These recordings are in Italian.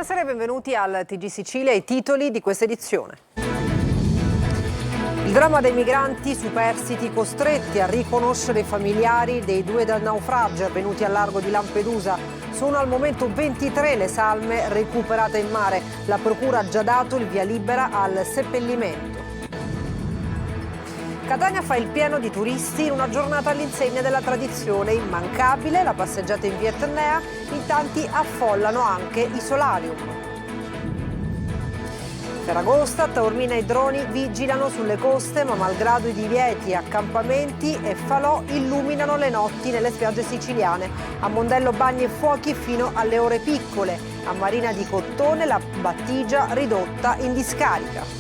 Buonasera e benvenuti al TG Sicilia, i titoli di questa edizione. Il dramma dei migranti superstiti costretti a riconoscere i familiari dei due naufragi avvenuti al largo di Lampedusa. Sono al momento 23 le salme recuperate in mare. La procura ha già dato il via libera al seppellimento. Catania fa il pieno di turisti in una giornata all'insegna della tradizione immancabile, la passeggiata in via Etnea, in tanti affollano anche i solarium. Ferragosto, a Taormina i droni vigilano sulle coste, ma malgrado i divieti, accampamenti e falò illuminano le notti nelle spiagge siciliane. A Mondello bagni e fuochi fino alle ore piccole, a Marina di Cottone la battigia ridotta in discarica.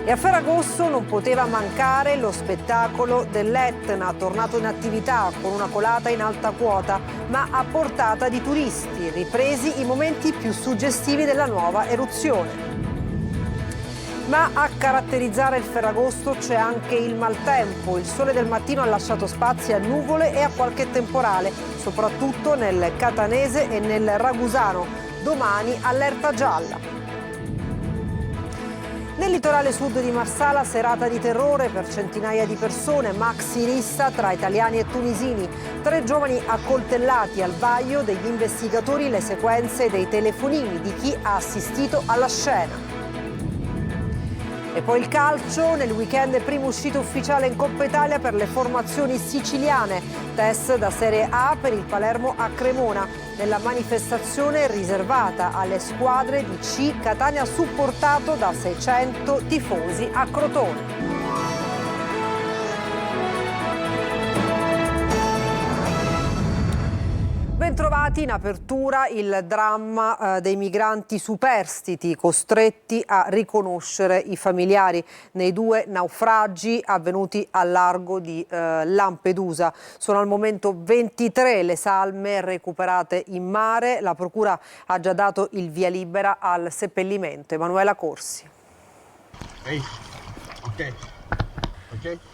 E a Ferragosto non poteva mancare lo spettacolo dell'Etna, tornato in attività con una colata in alta quota, ma a portata di turisti, ripresi i momenti più suggestivi della nuova eruzione. Ma a caratterizzare il Ferragosto c'è anche il maltempo. Il sole del mattino ha lasciato spazio a nuvole e a qualche temporale, soprattutto nel catanese e nel ragusano. Domani allerta gialla. Nel litorale sud di Marsala, serata di terrore per centinaia di persone, maxi rissa tra italiani e tunisini. 3 giovani accoltellati al vaglio degli investigatori, le sequenze dei telefonini di chi ha assistito alla scena. E poi il calcio, nel weekend prima uscita ufficiale in Coppa Italia per le formazioni siciliane. Test da Serie A per il Palermo a Cremona. Nella manifestazione riservata alle squadre di C, Catania supportato da 600 tifosi a Crotone. Bentrovati, in apertura il dramma dei migranti superstiti costretti a riconoscere i familiari nei 2 naufragi avvenuti al largo di Lampedusa. Sono al momento 23 le salme recuperate in mare. La procura ha già dato il via libera al seppellimento. Emanuela Corsi.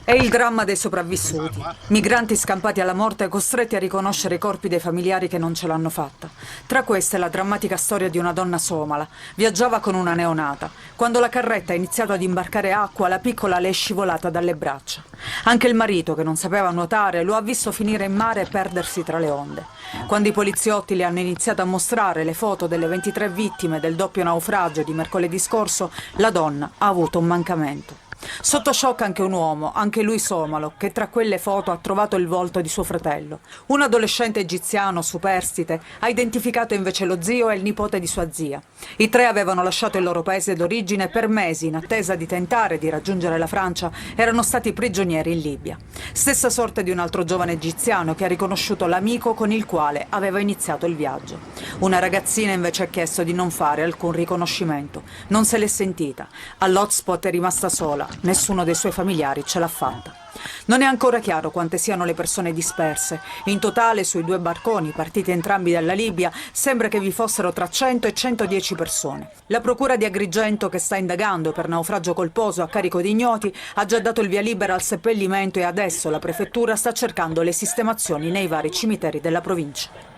È il dramma dei sopravvissuti, migranti scampati alla morte costretti a riconoscere i corpi dei familiari che non ce l'hanno fatta. Tra queste la drammatica storia di una donna somala. Viaggiava con una neonata. Quando la carretta ha iniziato ad imbarcare acqua, la piccola le è scivolata dalle braccia. Anche il marito, che non sapeva nuotare, lo ha visto finire in mare e perdersi tra le onde. Quando i poliziotti le hanno iniziato a mostrare le foto delle 23 vittime del doppio naufragio di mercoledì scorso, la donna ha avuto un mancamento. Sotto shock anche un uomo, anche lui somalo, che tra quelle foto ha trovato il volto di suo fratello. Un adolescente egiziano superstite ha identificato invece lo zio e il nipote di sua zia. I 3 avevano lasciato il loro paese d'origine per mesi in attesa di tentare di raggiungere la Francia, erano stati prigionieri in Libia. Stessa sorte di un altro giovane egiziano che ha riconosciuto l'amico con il quale aveva iniziato il viaggio. Una ragazzina invece ha chiesto di non fare alcun riconoscimento. Non se l'è sentita. All'hotspot è rimasta sola. Nessuno dei suoi familiari ce l'ha fatta. Non è ancora chiaro quante siano le persone disperse. In totale, sui 2 barconi, partiti entrambi dalla Libia, sembra che vi fossero tra 100 e 110 persone. La procura di Agrigento, che sta indagando per naufragio colposo a carico di ignoti, ha già dato il via libera al seppellimento e adesso la prefettura sta cercando le sistemazioni nei vari cimiteri della provincia.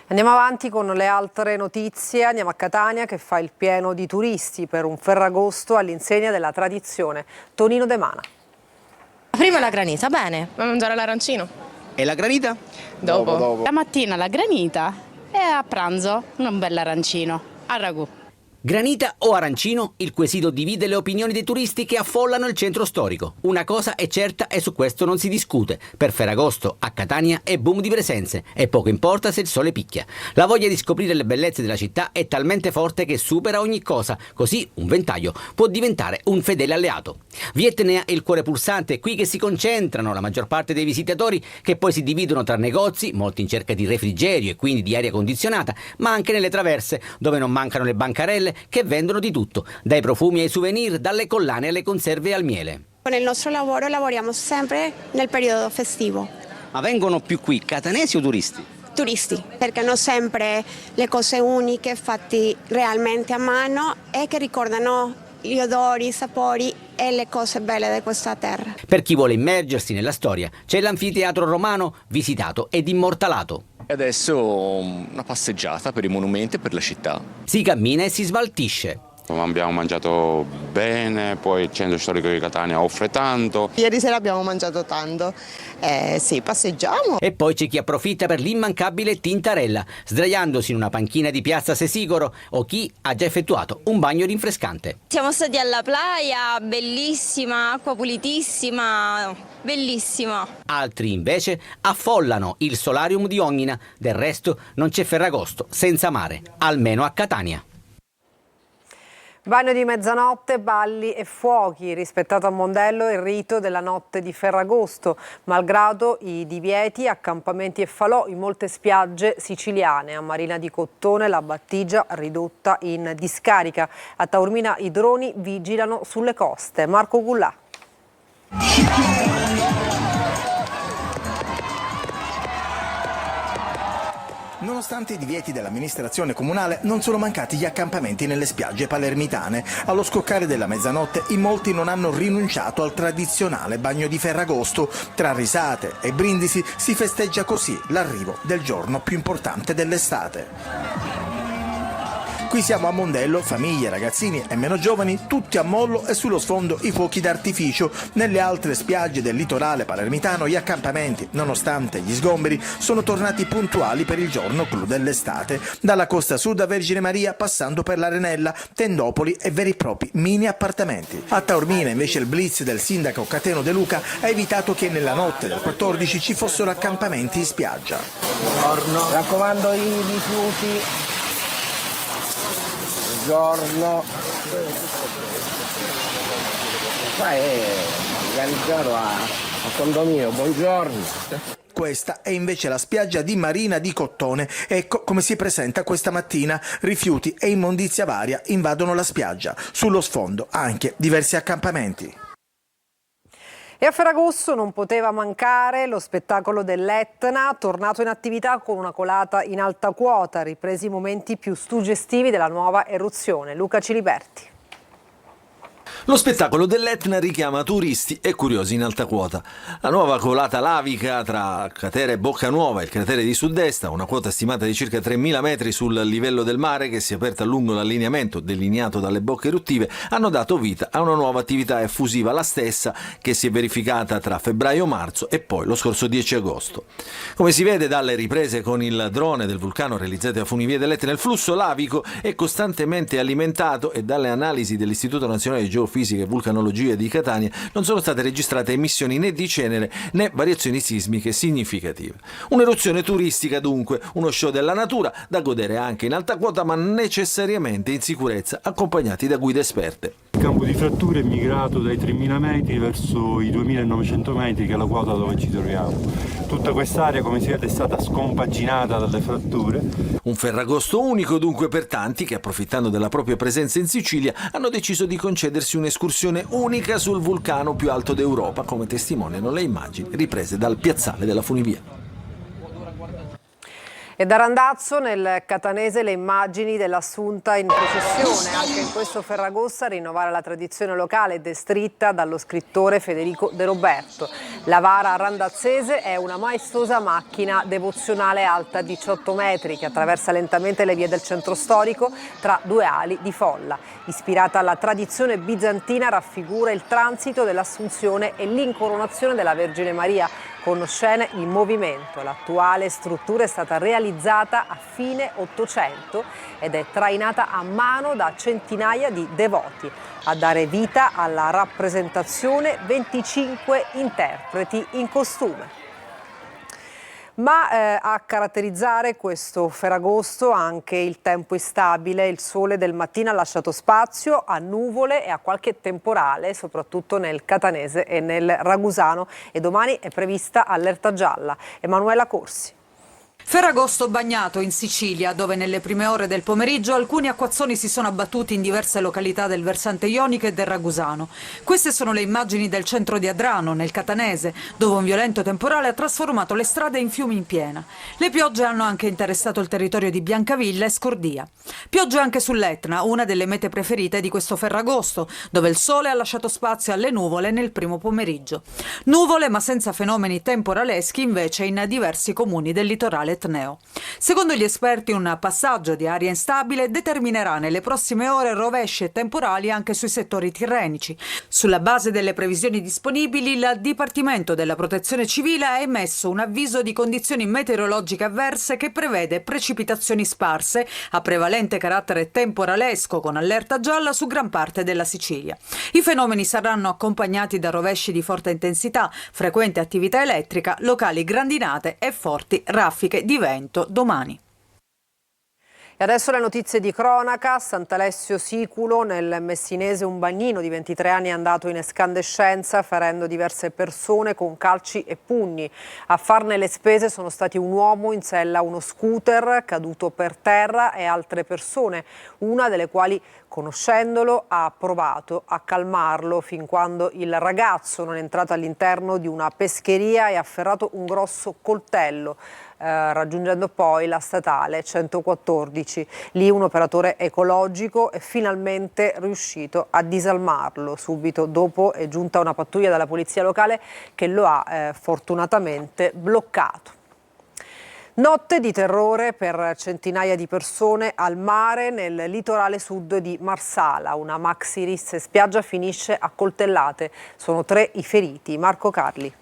Andiamo avanti con le altre notizie, andiamo a Catania che fa il pieno di turisti per un Ferragosto all'insegna della tradizione. Tonino De Mana. Prima la granita, bene, a mangiare l'arancino. E la granita? Dopo. La mattina la granita e a pranzo un bel arancino al ragù. Granita o arancino? Il quesito divide le opinioni dei turisti che affollano il centro storico. Una cosa è certa e su questo non si discute. Per Ferragosto a Catania è boom di presenze e poco importa se il sole picchia. La voglia di scoprire le bellezze della città è talmente forte che supera ogni cosa. Così un ventaglio può diventare un fedele alleato. Via Etnea è il cuore pulsante, è qui che si concentrano la maggior parte dei visitatori, che poi si dividono tra negozi, molti in cerca di refrigerio e quindi di aria condizionata, ma anche nelle traverse, dove non mancano le bancarelle che vendono di tutto, dai profumi ai souvenir, dalle collane alle conserve e al miele. Con il nostro lavoro lavoriamo sempre nel periodo festivo. Ma vengono più qui catanesi o turisti? Turisti, perché hanno sempre le cose uniche fatte realmente a mano e che ricordano gli odori, i sapori e le cose belle di questa terra. Per chi vuole immergersi nella storia, c'è l'anfiteatro romano visitato ed immortalato. E adesso una passeggiata per i monumenti e per la città. Si cammina e si smaltisce. Abbiamo mangiato bene, poi il centro storico di Catania offre tanto. Ieri sera abbiamo mangiato tanto, sì, passeggiamo. E poi c'è chi approfitta per l'immancabile Tintarella, sdraiandosi in una panchina di piazza Sesigoro, o chi ha già effettuato un bagno rinfrescante. Siamo stati alla playa, bellissima, acqua pulitissima, bellissima. Altri invece affollano il solarium di Ognina, del resto non c'è Ferragosto senza mare, almeno a Catania. Bagno di mezzanotte, balli e fuochi. Rispettato a Mondello il rito della notte di Ferragosto, malgrado i divieti, accampamenti e falò in molte spiagge siciliane. A Marina di Cottone la battigia ridotta in discarica. A Taormina i droni vigilano sulle coste. Marco Gullà. Nonostante i divieti dell'amministrazione comunale, non sono mancati gli accampamenti nelle spiagge palermitane. Allo scoccare della mezzanotte in molti non hanno rinunciato al tradizionale bagno di Ferragosto. Tra risate e brindisi si festeggia così l'arrivo del giorno più importante dell'estate. Qui siamo a Mondello, famiglie, ragazzini e meno giovani, tutti a mollo e sullo sfondo i fuochi d'artificio. Nelle altre spiagge del litorale palermitano gli accampamenti, nonostante gli sgomberi, sono tornati puntuali per il giorno clou dell'estate. Dalla costa sud a Vergine Maria, passando per l'Arenella, tendopoli e veri e propri mini appartamenti. A Taormina invece il blitz del sindaco Cateno De Luca ha evitato che nella notte del 14 ci fossero accampamenti in spiaggia. Buongiorno. Mi raccomando i rifiuti. Buongiorno. Qua è organizzato a condominio, buongiorno. Questa è invece la spiaggia di Marina di Cottone. Ecco come si presenta questa mattina. Rifiuti e immondizia varia invadono la spiaggia. Sullo sfondo anche diversi accampamenti. E a Ferragosto non poteva mancare lo spettacolo dell'Etna, tornato in attività con una colata in alta quota, ripresi i momenti più suggestivi della nuova eruzione. Luca Ciliberti. Lo spettacolo dell'Etna richiama turisti e curiosi in alta quota. La nuova colata lavica tra cratere Bocca Nuova e il cratere di Sud-Est, una quota stimata di circa 3.000 metri sul livello del mare che si è aperta lungo l'allineamento delineato dalle bocche eruttive, hanno dato vita a una nuova attività effusiva, la stessa che si è verificata tra febbraio-marzo e poi lo scorso 10 agosto. Come si vede dalle riprese con il drone del vulcano realizzate a funivie dell'Etna, il flusso lavico è costantemente alimentato e dalle analisi dell'Istituto Nazionale di Geofisica e Vulcanologia di Catania non sono state registrate emissioni né di cenere né variazioni sismiche significative. Un'eruzione turistica dunque, uno show della natura da godere anche in alta quota ma necessariamente in sicurezza, accompagnati da guide esperte. Il campo di fratture è migrato dai 3.000 metri verso i 2.900 metri, che è la quota dove ci troviamo. Tutta quest'area, come si vede, è stata scompaginata dalle fratture. Un Ferragosto unico dunque per tanti che, approfittando della propria presenza in Sicilia, hanno deciso di concedersi un'escursione unica sul vulcano più alto d'Europa, come testimoniano le immagini riprese dal piazzale della funivia. E da Randazzo nel catanese le immagini dell'Assunta in processione, anche in questo Ferragosto a rinnovare la tradizione locale descritta dallo scrittore Federico De Roberto. La vara randazzese è una maestosa macchina devozionale alta 18 metri che attraversa lentamente le vie del centro storico tra due ali di folla. Ispirata alla tradizione bizantina, raffigura il transito dell'Assunzione e l'incoronazione della Vergine Maria, con scene in movimento. L'attuale struttura è stata realizzata a fine Ottocento ed è trainata a mano da centinaia di devoti. A dare vita alla rappresentazione 25 interpreti in costume. Ma a caratterizzare questo Ferragosto anche il tempo instabile. Il sole del mattino ha lasciato spazio a nuvole e a qualche temporale, soprattutto nel catanese e nel ragusano, e domani è prevista allerta gialla. Emanuela Corsi. Ferragosto bagnato in Sicilia, dove nelle prime ore del pomeriggio alcuni acquazzoni si sono abbattuti in diverse località del versante ionico e del Ragusano. Queste sono le immagini del centro di Adrano, nel Catanese, dove un violento temporale ha trasformato le strade in fiumi in piena. Le piogge hanno anche interessato il territorio di Biancavilla e Scordia. Piogge anche sull'Etna, una delle mete preferite di questo Ferragosto, dove il sole ha lasciato spazio alle nuvole nel primo pomeriggio. Nuvole ma senza fenomeni temporaleschi invece in diversi comuni del litorale dall'Etneo. Secondo gli esperti, un passaggio di aria instabile determinerà nelle prossime ore rovesci e temporali anche sui settori tirrenici. Sulla base delle previsioni disponibili, il Dipartimento della Protezione Civile ha emesso un avviso di condizioni meteorologiche avverse che prevede precipitazioni sparse a prevalente carattere temporalesco con allerta gialla su gran parte della Sicilia. I fenomeni saranno accompagnati da rovesci di forte intensità, frequente attività elettrica, locali grandinate e forti raffiche di vento domani. E adesso le notizie di cronaca. Sant'Alessio Siculo, nel messinese, un bagnino di 23 anni è andato in escandescenza ferendo diverse persone con calci e pugni. A farne le spese sono stati un uomo in sella a uno scooter caduto per terra e altre persone, una delle quali, conoscendolo, ha provato a calmarlo fin quando il ragazzo non è entrato all'interno di una pescheria e ha afferrato un grosso coltello, raggiungendo poi la statale 114. Lì un operatore ecologico è finalmente riuscito a disalmarlo. Subito dopo è giunta una pattuglia della polizia locale che lo ha fortunatamente bloccato. Notte di terrore per centinaia di persone al mare nel litorale sud di Marsala. Una maxi rissa in spiaggia finisce a coltellate. Sono 3 i feriti. Marco Carli.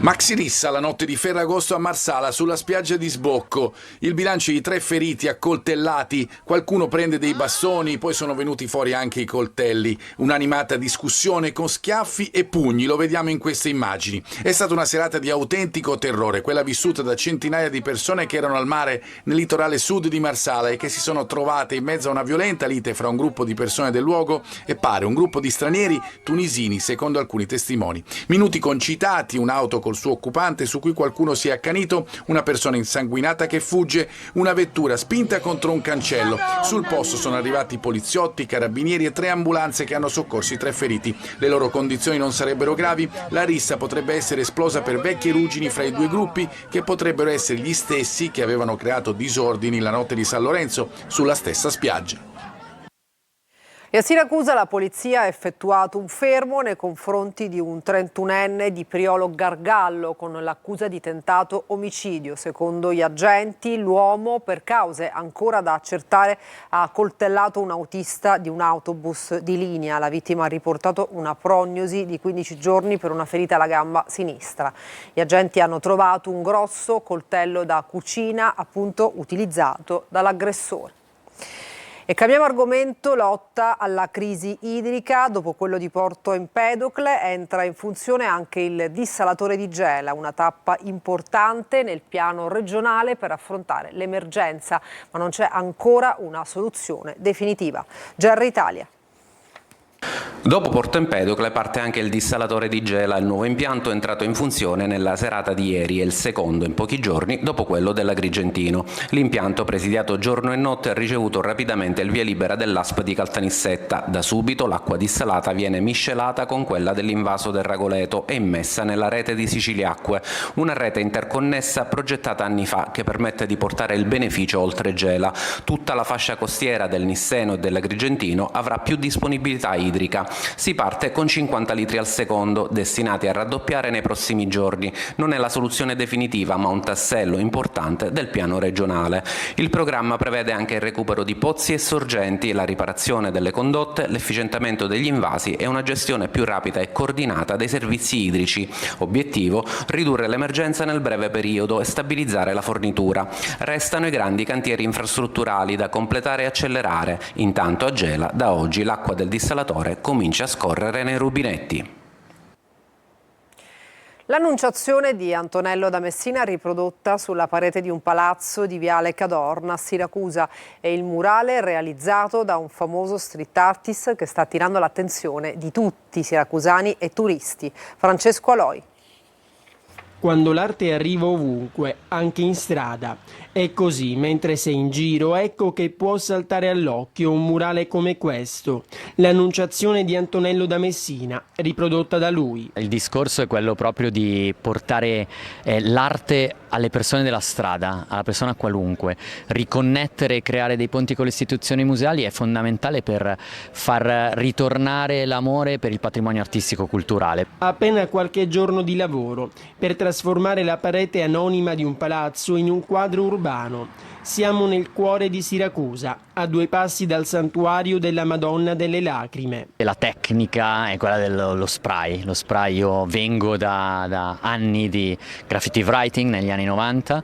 Maxi rissa la notte di Ferragosto a Marsala sulla spiaggia di sbocco. Il bilancio di 3 feriti accoltellati, qualcuno prende dei bastoni, poi sono venuti fuori anche i coltelli. Un'animata discussione con schiaffi e pugni, lo vediamo in queste immagini. È stata una serata di autentico terrore, quella vissuta da centinaia di persone che erano al mare nel litorale sud di Marsala e che si sono trovate in mezzo a una violenta lite fra un gruppo di persone del luogo e pare un gruppo di stranieri tunisini, secondo alcuni testimoni. Minuti concitati, un'auto col suo occupante su cui qualcuno si è accanito, una persona insanguinata che fugge, una vettura spinta contro un cancello. Sul posto sono arrivati poliziotti, carabinieri e 3 ambulanze che hanno soccorso i 3 feriti. Le loro condizioni non sarebbero gravi, la rissa potrebbe essere esplosa per vecchie ruggini fra i 2 gruppi che potrebbero essere gli stessi che avevano creato disordini la notte di San Lorenzo sulla stessa spiaggia. E a Siracusa la polizia ha effettuato un fermo nei confronti di un 31enne di Priolo Gargallo con l'accusa di tentato omicidio. Secondo gli agenti, l'uomo, per cause ancora da accertare, ha coltellato un autista di un autobus di linea. La vittima ha riportato una prognosi di 15 giorni per una ferita alla gamba sinistra. Gli agenti hanno trovato un grosso coltello da cucina, appunto utilizzato dall'aggressore. E cambiamo argomento, lotta alla crisi idrica. Dopo quello di Porto Empedocle entra in funzione anche il dissalatore di Gela, una tappa importante nel piano regionale per affrontare l'emergenza, ma non c'è ancora una soluzione definitiva. GR Italia. Dopo Porto Empedocle parte anche il dissalatore di Gela, il nuovo impianto è entrato in funzione nella serata di ieri e il secondo in pochi giorni dopo quello dell'Agrigentino. L'impianto, presidiato giorno e notte, ha ricevuto rapidamente il via libera dell'ASP di Caltanissetta. Da subito l'acqua dissalata viene miscelata con quella dell'invaso del Ragoleto e immessa nella rete di Siciliacque, una rete interconnessa progettata anni fa che permette di portare il beneficio oltre Gela. Tutta la fascia costiera del Nisseno e dell'Agrigentino avrà più disponibilità idrica. Si parte con 50 litri al secondo, destinati a raddoppiare nei prossimi giorni. Non è la soluzione definitiva, ma un tassello importante del piano regionale. Il programma prevede anche il recupero di pozzi e sorgenti, la riparazione delle condotte, l'efficientamento degli invasi e una gestione più rapida e coordinata dei servizi idrici. Obiettivo: ridurre l'emergenza nel breve periodo e stabilizzare la fornitura. Restano i grandi cantieri infrastrutturali da completare e accelerare. Intanto a Gela, da oggi, l'acqua del dissalatore comincia a scorrere nei rubinetti. L'annunciazione di Antonello da Messina riprodotta sulla parete di un palazzo di Viale Cadorna a Siracusa è il murale realizzato da un famoso street artist che sta attirando l'attenzione di tutti, siracusani e turisti. Francesco Aloi. quando l'arte arriva ovunque, anche in strada. E così, mentre sei in giro, ecco che può saltare all'occhio un murale come questo, l'Annunciazione di Antonello da Messina, riprodotta da lui. Il discorso è quello proprio di portare l'arte alle persone della strada, alla persona qualunque. Riconnettere e creare dei ponti con le istituzioni museali è fondamentale per far ritornare l'amore per il patrimonio artistico-culturale. Appena qualche giorno di lavoro per trasformare la parete anonima di un palazzo in un quadro urbano. Siamo nel cuore di Siracusa, a 2 passi dal santuario della Madonna delle Lacrime. La tecnica è quella dello spray. Lo spray, io vengo da anni di graffiti writing negli anni 90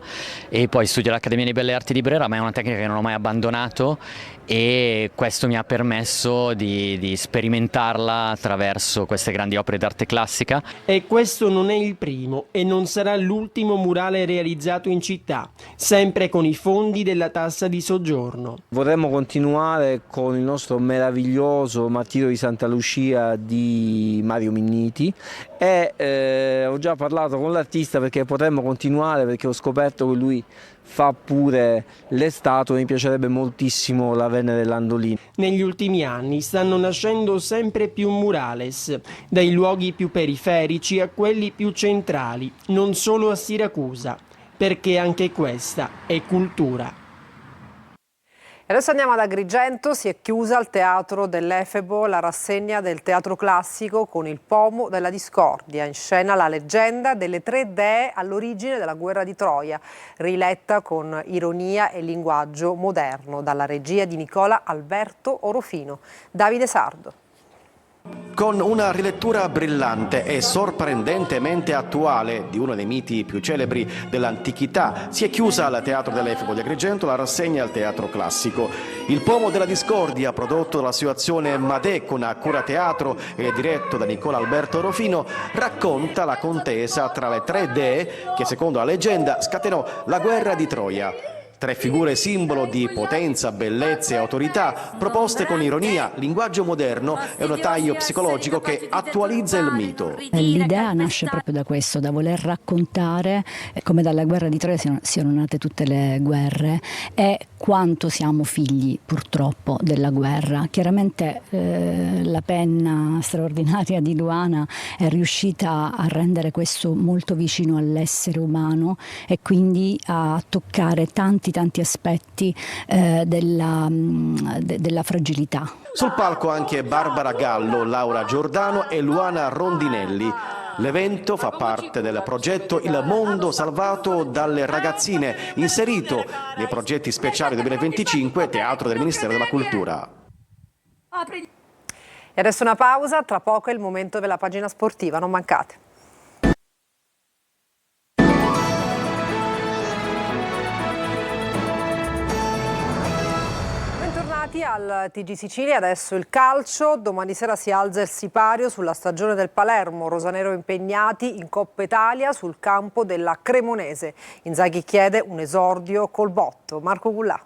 e poi studio all'Accademia di Belle Arti di Brera, ma è una tecnica che non ho mai abbandonato e questo mi ha permesso di sperimentarla attraverso queste grandi opere d'arte classica. E questo non è il primo e non sarà l'ultimo murale realizzato in città, sempre con i fondi della tassa di soggiorno. Vorremmo continuare con il nostro meraviglioso Martirio di Santa Lucia di Mario Minniti e ho già parlato con l'artista perché potremmo continuare, perché ho scoperto che lui fa pure le statue, mi piacerebbe moltissimo la Venere Landolini. Negli ultimi anni stanno nascendo sempre più murales, dai luoghi più periferici a quelli più centrali, non solo a Siracusa, perché anche questa è cultura. E adesso andiamo ad Agrigento, si è chiusa al Teatro dell'Efebo la rassegna del teatro classico con il Pomo della Discordia, in scena la leggenda delle 3 dee all'origine della guerra di Troia, riletta con ironia e linguaggio moderno, dalla regia di Nicola Alberto Orofino. Davide Sardo. Con una rilettura brillante e sorprendentemente attuale di uno dei miti più celebri dell'antichità, si è chiusa al Teatro dell'Efebo di Agrigento la rassegna al teatro classico. Il Pomo della Discordia, prodotto dall'associazione Madè con Accura Teatro e diretto da Nicola Alberto Orofino, racconta la contesa tra le 3 dee che, secondo la leggenda, scatenò la guerra di Troia. 3 figure simbolo di potenza, bellezza e autorità, proposte con ironia, linguaggio moderno e un taglio psicologico che attualizza il mito. L'idea nasce proprio da questo, da voler raccontare come dalla guerra di Troia siano nate tutte le guerre e quanto siamo figli purtroppo della guerra. Chiaramente la penna straordinaria di Luana è riuscita a rendere questo molto vicino all'essere umano e quindi a toccare tanti aspetti della fragilità. Sul palco anche Barbara Gallo, Laura Giordano e Luana Rondinelli. L'evento fa parte del progetto Il Mondo Salvato dalle Ragazzine, inserito nei progetti speciali 2025 Teatro del Ministero della Cultura. E adesso una pausa, tra poco è il momento della pagina sportiva, non mancate. Al TG Sicilia, adesso il calcio, domani sera si alza il sipario sulla stagione del Palermo, rosanero impegnati in Coppa Italia sul campo della Cremonese. Inzaghi chiede un esordio col botto. Marco Gullà.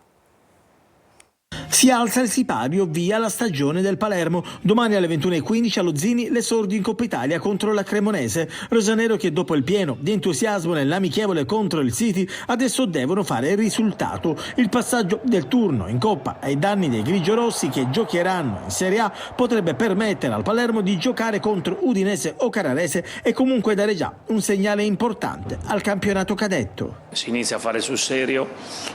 Si alza il sipario, via la stagione del Palermo. Domani alle 21:15 allo Zini l'esordio in Coppa Italia contro la Cremonese. Rosanero che dopo il pieno di entusiasmo nell'amichevole contro il City adesso devono fare il risultato. Il passaggio del turno in Coppa ai danni dei grigiorossi che giocheranno in Serie A potrebbe permettere al Palermo di giocare contro Udinese o Carrarese e comunque dare già un segnale importante al campionato cadetto. Si inizia a fare sul serio,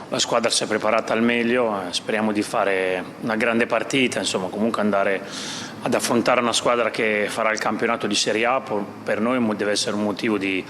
la squadra si è preparata al meglio, speriamo di fare una grande partita, insomma comunque andare ad affrontare una squadra che farà il campionato di Serie A per noi deve essere un motivo di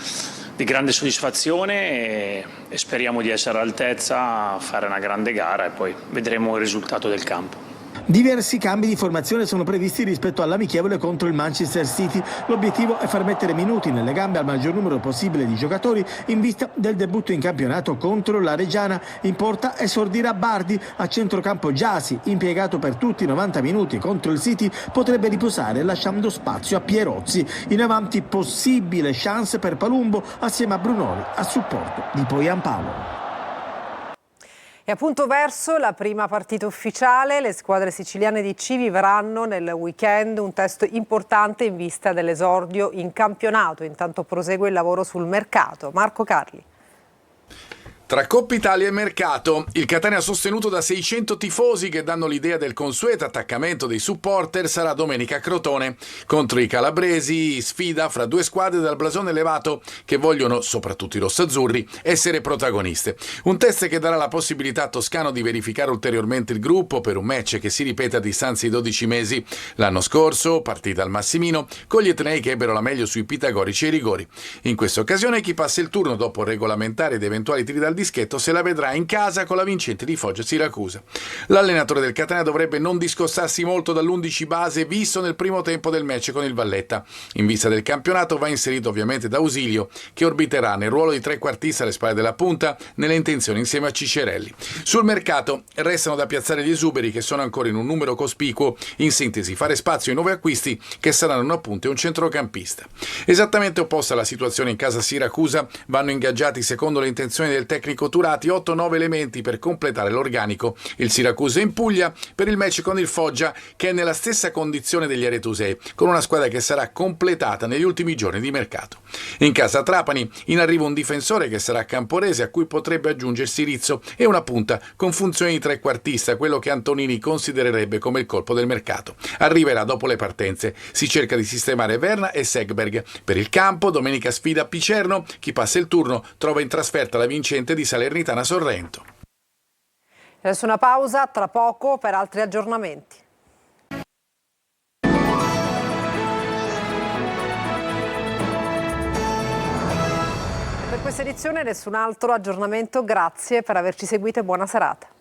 grande soddisfazione e speriamo di essere all'altezza, fare una grande gara e poi vedremo il risultato del campo. Diversi cambi di formazione sono previsti rispetto all'amichevole contro il Manchester City. L'obiettivo è far mettere minuti nelle gambe al maggior numero possibile di giocatori in vista del debutto in campionato contro la Reggiana. In porta esordirà Bardi, a centrocampo Giasi, impiegato per tutti i 90 minuti contro il City, potrebbe riposare lasciando spazio a Pierozzi. In avanti possibile chance per Palumbo assieme a Brunori a supporto di Poyan Paolo. E appunto verso la prima partita ufficiale, le squadre siciliane di C vivranno nel weekend un test importante in vista dell'esordio in campionato. Intanto prosegue il lavoro sul mercato. Marco Carli. Tra Coppa Italia e mercato, il Catania sostenuto da 600 tifosi che danno l'idea del consueto attaccamento dei supporter sarà domenica a Crotone contro i calabresi, sfida fra due squadre dal blasone elevato che vogliono, soprattutto i rossazzurri, essere protagoniste. Un test che darà la possibilità a Toscano di verificare ulteriormente il gruppo per un match che si ripete a distanza di 12 mesi. L'anno scorso, partita al Massimino, con gli etnei che ebbero la meglio sui pitagorici e i rigori. In questa occasione chi passa il turno dopo regolamentare ed eventuali tiri dal dischetto se la vedrà in casa con la vincente di Foggia Siracusa. L'allenatore del Catania dovrebbe non discostarsi molto dall'11 base visto nel primo tempo del match con il Valletta. In vista del campionato va inserito ovviamente da Ausilio, che orbiterà nel ruolo di trequartista alle spalle della punta nelle intenzioni insieme a Cicerelli. Sul mercato restano da piazzare gli esuberi che sono ancora in un numero cospicuo, in sintesi fare spazio ai nuovi acquisti che saranno una punta e un centrocampista. Esattamente opposta alla situazione in casa Siracusa, vanno ingaggiati secondo le intenzioni del tecnico Turati 8-9 elementi per completare l'organico. Il Siracusa in Puglia per il match con il Foggia che è nella stessa condizione degli aretusei, con una squadra che sarà completata negli ultimi giorni di mercato. In casa Trapani in arrivo un difensore che sarà Camporese a cui potrebbe aggiungersi Rizzo e una punta con funzioni di trequartista, quello che Antonini considererebbe come il colpo del mercato. Arriverà dopo le partenze. Si cerca di sistemare Verna e Segberg. Per il campo domenica sfida a Picerno, chi passa il turno trova in trasferta la vincente di Salernitana Sorrento. Adesso una pausa, tra poco per altri aggiornamenti. Per questa edizione nessun altro aggiornamento, grazie per averci seguito e buona serata.